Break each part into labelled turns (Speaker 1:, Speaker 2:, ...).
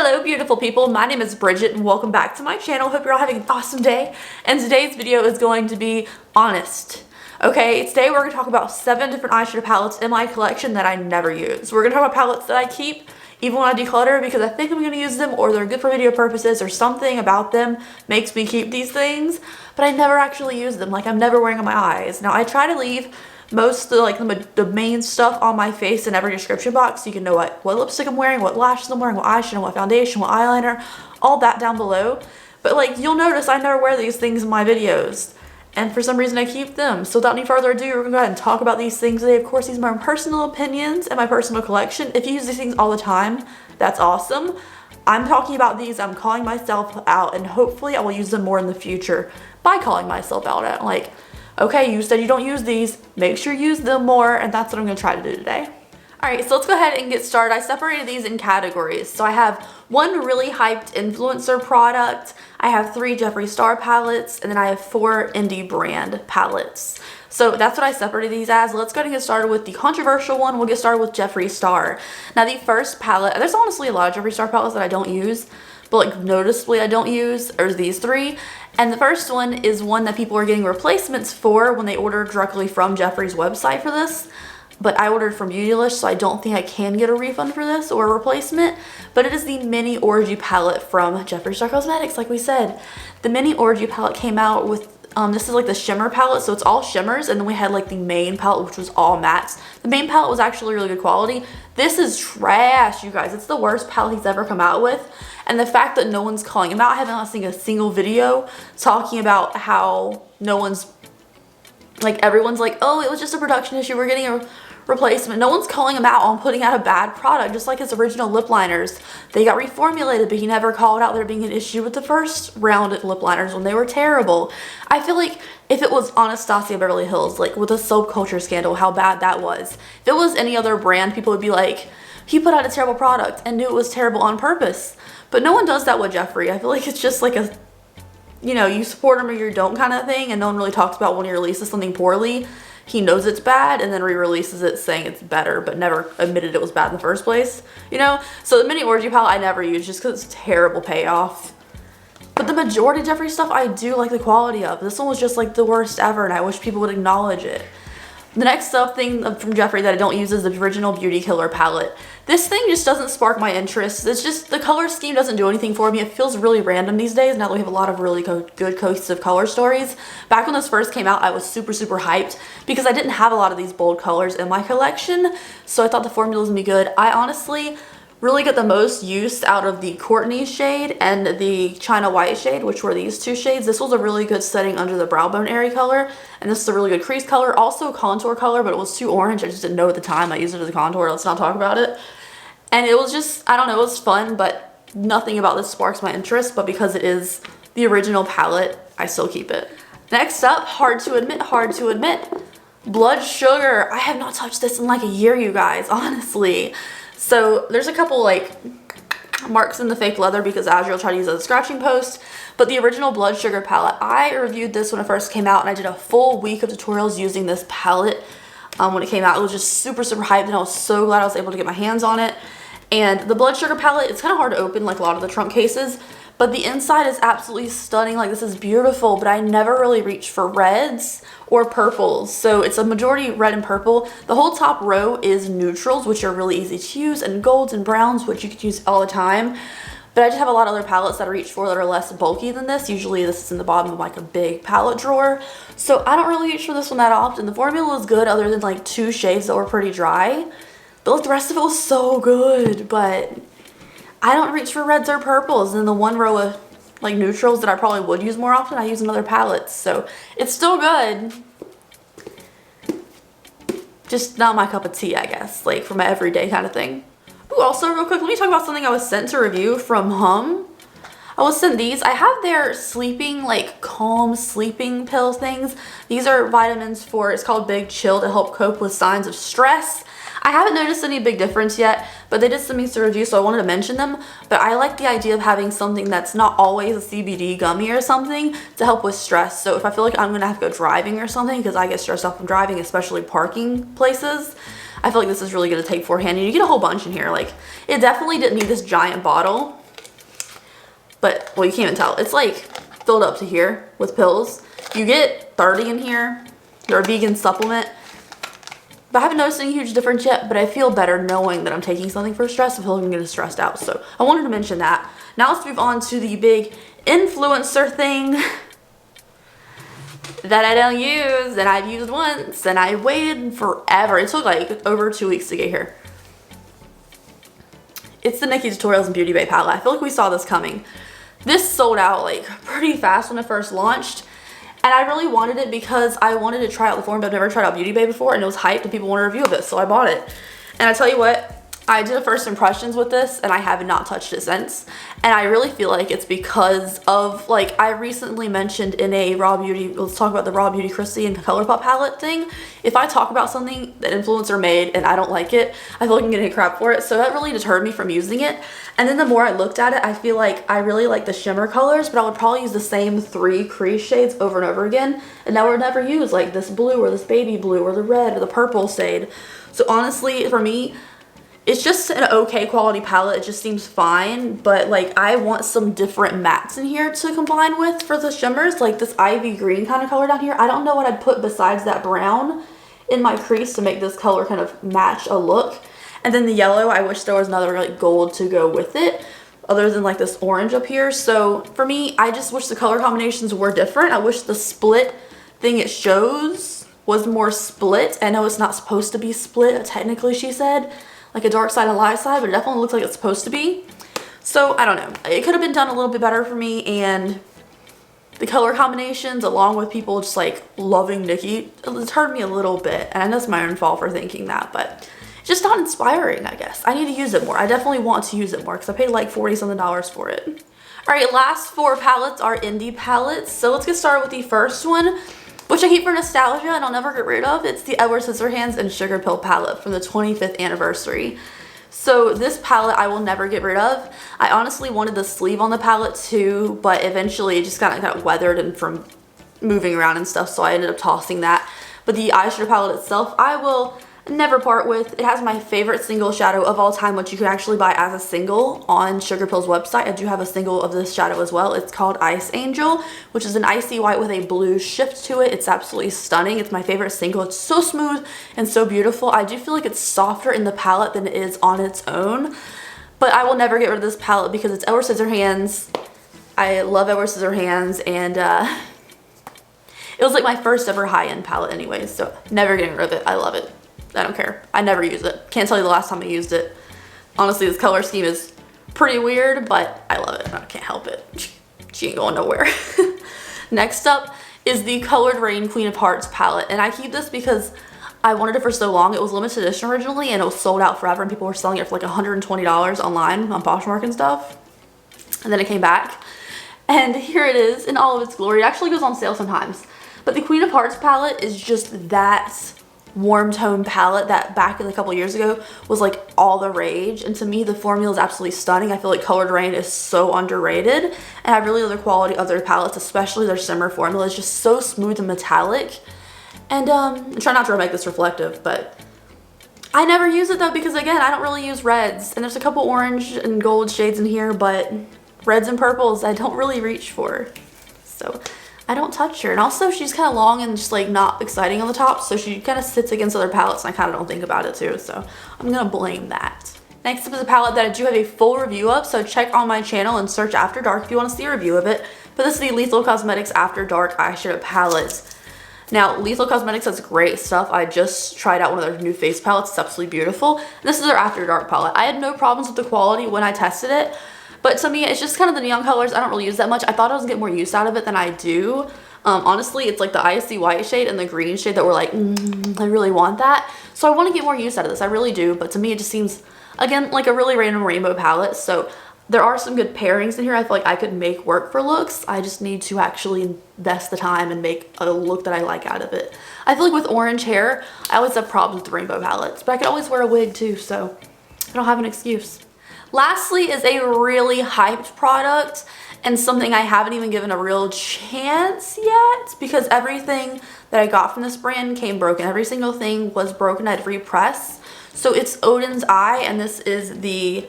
Speaker 1: Hello beautiful people, my name is Bridget and welcome back to my channel. Hope you're all having an awesome day, and today's video is going to be honest. Okay, today we're going to talk about 7 different eyeshadow palettes in my collection that I never use. We're going to talk about palettes that I keep even when I declutter because I think I'm going to use them or they're good for video purposes or something about them makes me keep these things, but I never actually use them. Like, I'm never wearing on my eyes. Now I try to leave most of the main stuff on my face in every description box so you can know what lipstick I'm wearing, what lashes I'm wearing, what eyeshadow, what foundation, what eyeliner, all that down below. But like, you'll notice I never wear these things in my videos, and for some reason I keep them. So without any further ado, we're gonna go ahead and talk about these things today. Of course, these are my personal opinions and my personal collection. If you use these things all the time, that's awesome. I'm talking about these, I'm calling myself out, and hopefully I will use them more in the future by calling myself out. Like, okay, you said you don't use these, make sure you use them more, and that's what I'm gonna try to do today. Alright, so let's go ahead and get started. I separated these in categories. So I have one really hyped influencer product, I have 3 Jeffree Star palettes, and then I have 4 indie brand palettes. So that's what I separated these as. Let's go ahead and get started with the controversial one. We'll get started with Jeffree Star. Now the first palette, there's honestly a lot of Jeffree Star palettes that I don't use, but like noticeably I don't use, are these 3. And the first one is one that people are getting replacements for when they order directly from Jeffree's website for this. But I ordered from Beautylish, so I don't think I can get a refund for this or a replacement. But it is the Mini Orgy palette from Jeffree Star Cosmetics, like we said. The Mini Orgy palette came out with, this is like the shimmer palette, so it's all shimmers. And then we had like the main palette, which was all mattes. The main palette was actually really good quality. This is trash, you guys. It's the worst palette he's ever come out with. And the fact that no one's calling him out, I haven't seen a single video talking about how no one's, like, everyone's like, oh, it was just a production issue, we're getting a replacement. No one's calling him out on putting out a bad product, just like his original lip liners. They got reformulated, but he never called out there being an issue with the first round of lip liners when they were terrible. I feel like if it was Anastasia Beverly Hills, like with the soap culture scandal, how bad that was. If it was any other brand, people would be like, he put out a terrible product and knew it was terrible on purpose. But no one does that with Jeffree. I feel like it's just like a, you know, you support him or you don't kind of thing, and no one really talks about when he releases something poorly. He knows it's bad and then re-releases it saying it's better, but never admitted it was bad in the first place, you know? So the Mini Orgy palette I never use just because it's terrible payoff. But the majority of Jeffree stuff I do like the quality of. This one was just like the worst ever, and I wish people would acknowledge it. The next thing from Jeffree that I don't use is the original Beauty Killer palette. This thing just doesn't spark my interest. It's just, the color scheme doesn't do anything for me. It feels really random these days now that we have a lot of really good cohesive color stories. Back when this first came out, I was super hyped because I didn't have a lot of these bold colors in my collection. So I thought the formula was gonna be good. I honestly really get the most use out of the Courtney shade and the China White shade, which were these 2 shades. This was a really good setting under the brow bone area color, and this is a really good crease color, also a contour color, but it was too orange. I just didn't know at the time. I used it as a contour. Let's not talk about it. And it was just, I don't know, it was fun, but nothing about this sparks my interest. But because it is the original palette, I still keep it. Next up, hard to admit, Blood Sugar. I have not touched this in like a year, you guys, honestly. So there's a couple like marks in the fake leather because Azure will try to use it as a scratching post. But the original Blood Sugar palette, I reviewed this when it first came out, and I did a full week of tutorials using this palette when it came out. It was just super hyped, and I was so glad I was able to get my hands on it. And the Blood Sugar palette, it's kind of hard to open like a lot of the trunk cases, but the inside is absolutely stunning. Like, this is beautiful, but I never really reached for reds or purples. So it's a majority red and purple. The whole top row is neutrals, which are really easy to use, and golds and browns, which you can use all the time. But I just have a lot of other palettes that I reach for that are less bulky than this. Usually this is in the bottom of like a big palette drawer. So I don't really reach for this one that often. The formula is good other than like 2 shades that were pretty dry. But like the rest of it was so good. But I don't reach for reds or purples. And the one row of like neutrals that I probably would use more often, I use in other palettes. So it's still good. Just not my cup of tea, I guess. Like for my everyday kind of thing. Ooh, also real quick, let me talk about something I was sent to review from Hum. I was sent these. I have their sleeping, like calm sleeping pill things. These are vitamins for, it's called Big Chill, to help cope with signs of stress. I haven't noticed any big difference yet, but they did send me to review, so I wanted to mention them. But I like the idea of having something that's not always a CBD gummy or something to help with stress. So if I feel like I'm gonna have to go driving or something, because I get stressed out from driving, especially parking places, I feel like this is really good to take beforehand. And you get a whole bunch in here. Like, it definitely didn't need this giant bottle. But, well, you can't even tell. It's like filled up to here with pills. You get 30 in here. They're a vegan supplement. But I haven't noticed any huge difference yet, but I feel better knowing that I'm taking something for stress. I feel like I'm getting stressed out. So I wanted to mention that. Now let's move on to the big influencer thing that I don't use, and I've used once, and I waited forever. It took like over 2 weeks to get here. It's the Nikki Tutorials and Beauty Bay palette. I feel like we saw this coming. This sold out like pretty fast when it first launched. And I really wanted it because I wanted to try out the form, but I've never tried out Beauty Bay before, and it was hyped and people wanted a review of it, so I bought it. And I tell you what, I did a first impressions with this and I have not touched it since. And I really feel like it's because of, like, I recently mentioned in a Raw Beauty, let's talk about the Raw Beauty Christy and Colourpop palette thing. If I talk about something that influencer made and I don't like it, I feel like I'm getting crap for it. So that really deterred me from using it. And then the more I looked at it, I feel like I really like the shimmer colors, but I would probably use the same 3 crease shades over and over again. And I would never use like this blue or this baby blue or the red or the purple shade. So honestly, for me, it's just an okay quality palette. It just seems fine, but like I want some different mattes in here to combine with for the shimmers, like this ivy green kind of color down here. I don't know what I'd put besides that brown in my crease to make this color kind of match a look. And then the yellow, I wish there was another like gold to go with it other than like this orange up here. So for me, I just wish the color combinations were different. I wish the split thing it shows was more split. I know it's not supposed to be split, technically, she said. Like a dark side and light side, but it definitely looks like it's supposed to be. So I don't know, it could have been done a little bit better for me, and the color combinations along with people just like loving Nikki, it's hurt me a little bit, and I know it's my own fault for thinking that, but it's just not inspiring, I guess. I need to use it more. I definitely want to use it more because I paid like $40 something for it. All right, last 4 palettes are indie palettes. So let's get started with the first one, which I keep for nostalgia and I'll never get rid of. It's the Edward Scissorhands and Sugar Pill palette from the 25th anniversary. So this palette I will never get rid of. I honestly wanted the sleeve on the palette too, but eventually it just got weathered and from moving around and stuff, so I ended up tossing that. But the eyeshadow palette itself, I will never part with. It has my favorite single shadow of all time, which you can actually buy as a single on Sugar Pill's website. I do have a single of this shadow as well. It's called Ice Angel, which is an icy white with a blue shift to it. It's absolutely stunning. It's my favorite single. It's so smooth and so beautiful. I do feel like it's softer in the palette than it is on its own, but I will never get rid of this palette because it's Edward Scissorhands. I love Edward Scissorhands, and it was like my first ever high-end palette anyways, so never getting rid of it. I love it. I don't care. I never use it. Can't tell you the last time I used it. Honestly, this color scheme is pretty weird, but I love it. I can't help it. She ain't going nowhere. Next up is the Colored Rain Queen of Hearts palette. And I keep this because I wanted it for so long. It was limited edition originally and it was sold out forever, and people were selling it for like $120 online on Poshmark and stuff. And then it came back. And here it is in all of its glory. It actually goes on sale sometimes. But the Queen of Hearts palette is just that warm tone palette that back in a couple years ago was like all the rage, and to me the formula is absolutely stunning. I feel like Colored Rain is so underrated, and I really love the quality of their palettes, especially their shimmer formula. It's just so smooth and metallic, and I try not to make this reflective, but I never use it though because again I don't really use reds, and there's a couple orange and gold shades in here, but reds and purples I don't really reach for, so I don't touch her. And also she's kind of long and just like not exciting on the top, so she kind of sits against other palettes and I kind of don't think about it too, so I'm gonna blame that. Next up is a palette that I do have a full review of, so check on my channel and search After Dark if you want to see a review of it. But this is the Lethal Cosmetics After Dark eyeshadow palette. Now, Lethal Cosmetics has great stuff. I just tried out one of their new face palettes. It's absolutely beautiful. And this is their After Dark palette. I had no problems with the quality when I tested it, but to me, it's just kind of the neon colors. I don't really use that much. I thought I was getting more use out of it than I do. Honestly, it's like the icy white shade and the green shade that were like, I really want that. So I want to get more use out of this. I really do. But to me, it just seems, again, like a really random rainbow palette. So there are some good pairings in here. I feel like I could make work for looks. I just need to actually invest the time and make a look that I like out of it. I feel like with orange hair, I always have problems with the rainbow palettes. But I could always wear a wig too, so I don't have an excuse. Lastly is a really hyped product and something I haven't even given a real chance yet because everything that I got from this brand came broken. Every single thing was broken. I had to repress. So it's Odin's Eye, and this is the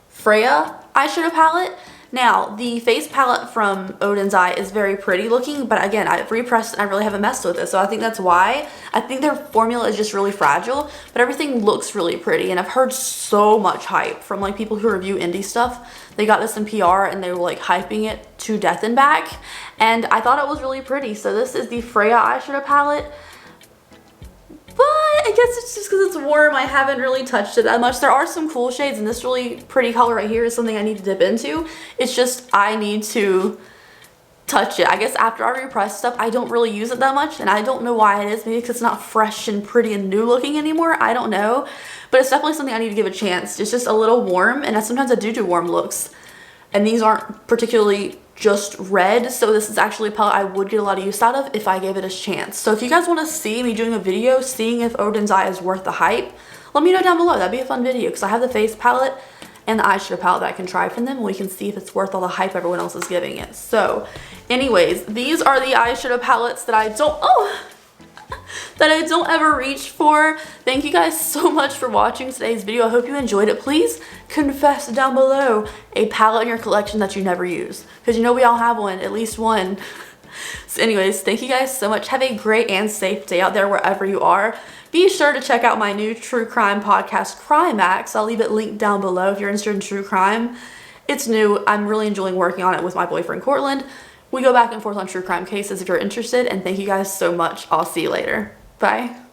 Speaker 1: Freya eyeshadow palette. Now, the face palette from Odin's Eye is very pretty looking, but again, I've repressed and I really haven't messed with it, so I think that's why. I think their formula is just really fragile, but everything looks really pretty, and I've heard so much hype from like people who review indie stuff. They got this in PR and they were like hyping it to death and back, and I thought it was really pretty. So this is the Freya eyeshadow palette. But I guess it's just because it's warm, I haven't really touched it that much. There are some cool shades, and this really pretty color right here is something I need to dip into. It's just I need to touch it. I guess after I repress stuff, I don't really use it that much, and I don't know why it is. Maybe because it's not fresh and pretty and new looking anymore. I don't know. But it's definitely something I need to give a chance. It's just a little warm, and sometimes I do warm looks. And these aren't particularly just red, so this is actually a palette I would get a lot of use out of if I gave it a chance. So if you guys want to see me doing a video seeing if Odin's Eye is worth the hype, let me know down below. That'd be a fun video, because I have the face palette and the eyeshadow palette that I can try from them, and we can see if it's worth all the hype everyone else is giving it. So anyways, these are the eyeshadow palettes that I don't ever reach for. Thank you guys so much for watching today's video. I hope you enjoyed it. Please confess down below a palette in your collection that you never use, because you know we all have one, at least one. So anyways, thank you guys so much. Have a great and safe day out there wherever you are. Be sure to check out my new true crime podcast, Crimeax. I'll leave it linked down below if you're interested in true crime. It's new. I'm really enjoying working on it with my boyfriend, Cortland. We go back and forth on true crime cases if you're interested, and thank you guys so much. I'll see you later. Bye.